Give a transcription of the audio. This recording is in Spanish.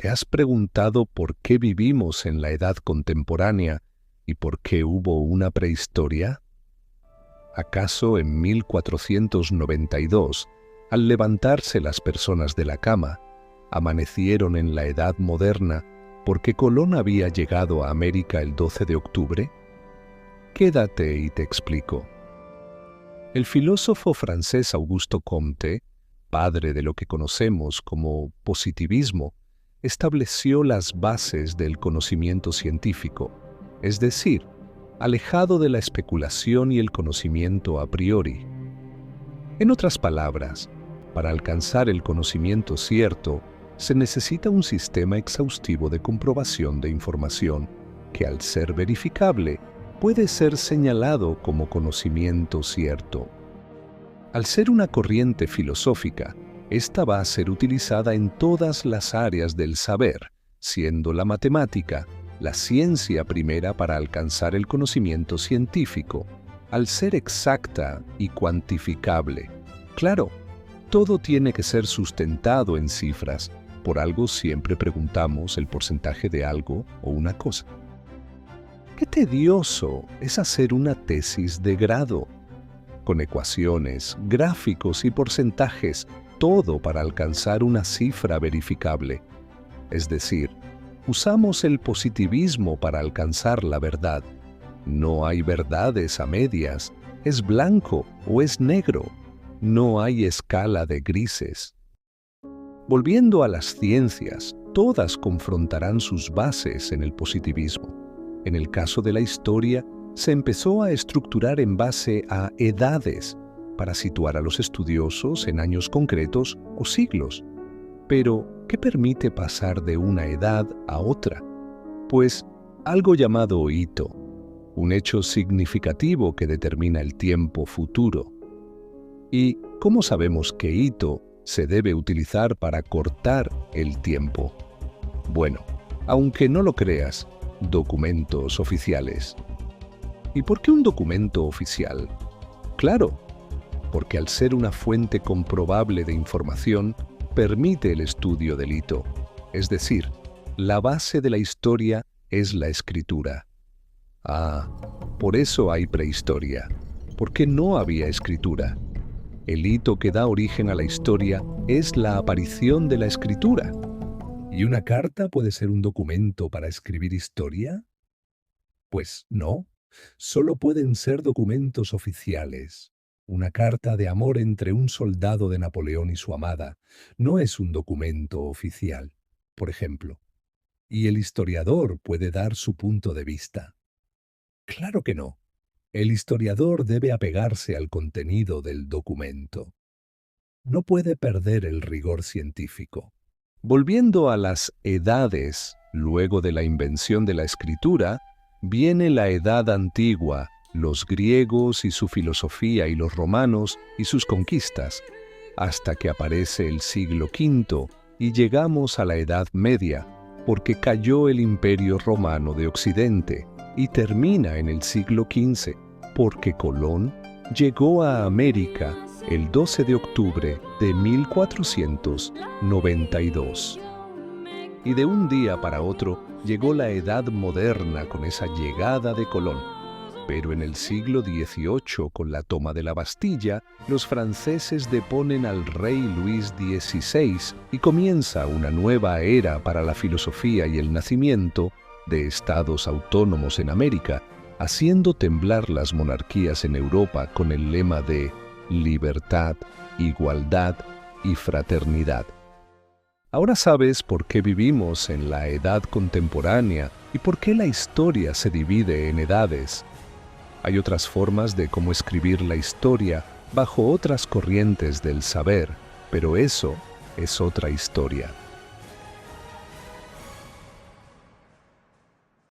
¿Te has preguntado por qué vivimos en la edad contemporánea y por qué hubo una prehistoria? ¿Acaso en 1492, al levantarse las personas de la cama, amanecieron en la edad moderna porque Colón había llegado a América el 12 de octubre? Quédate y te explico. El filósofo francés Auguste Comte, padre de lo que conocemos como positivismo, estableció las bases del conocimiento científico, es decir, alejado de la especulación y el conocimiento a priori. En otras palabras, para alcanzar el conocimiento cierto, se necesita un sistema exhaustivo de comprobación de información que, al ser verificable, puede ser señalado como conocimiento cierto. Al ser una corriente filosófica, esta va a ser utilizada en todas las áreas del saber, siendo la matemática la ciencia primera para alcanzar el conocimiento científico, al ser exacta y cuantificable. Claro, todo tiene que ser sustentado en cifras, por algo siempre preguntamos el porcentaje de algo o una cosa. Qué tedioso es hacer una tesis de grado, con ecuaciones, gráficos y porcentajes, todo para alcanzar una cifra verificable. Es decir, usamos el positivismo para alcanzar la verdad. No hay verdades a medias, es blanco o es negro. No hay escala de grises. Volviendo a las ciencias, todas confrontarán sus bases en el positivismo. En el caso de la historia, se empezó a estructurar en base a edades para situar a los estudiosos en años concretos o siglos. Pero, ¿qué permite pasar de una edad a otra? Pues algo llamado hito, un hecho significativo que determina el tiempo futuro. ¿Y cómo sabemos qué hito se debe utilizar para cortar el tiempo? Bueno, aunque no lo creas, documentos oficiales. ¿Y por qué un documento oficial? Claro, porque al ser una fuente comprobable de información, permite el estudio del hito. Es decir, la base de la historia es la escritura. Ah, por eso hay prehistoria, porque no había escritura. El hito que da origen a la historia es la aparición de la escritura. ¿Y una carta puede ser un documento para escribir historia? Pues no, solo pueden ser documentos oficiales. Una carta de amor entre un soldado de Napoleón y su amada no es un documento oficial, por ejemplo. Y el historiador puede dar su punto de vista. Claro que no. El historiador debe apegarse al contenido del documento. No puede perder el rigor científico. Volviendo a las edades, luego de la invención de la escritura, viene la Edad Antigua, los griegos y su filosofía y los romanos y sus conquistas, hasta que aparece el siglo V y llegamos a la Edad Media, porque cayó el Imperio Romano de Occidente, y termina en el siglo XV, porque Colón llegó a América el 12 de octubre de 1492. Y de un día para otro llegó la Edad Moderna con esa llegada de Colón. Pero en el siglo XVIII, con la toma de la Bastilla, los franceses deponen al rey Luis XVI y comienza una nueva era para la filosofía y el nacimiento de estados autónomos en América, haciendo temblar las monarquías en Europa con el lema de libertad, igualdad y fraternidad. Ahora sabes por qué vivimos en la edad contemporánea y por qué la historia se divide en edades. Hay otras formas de cómo escribir la historia bajo otras corrientes del saber, pero eso es otra historia.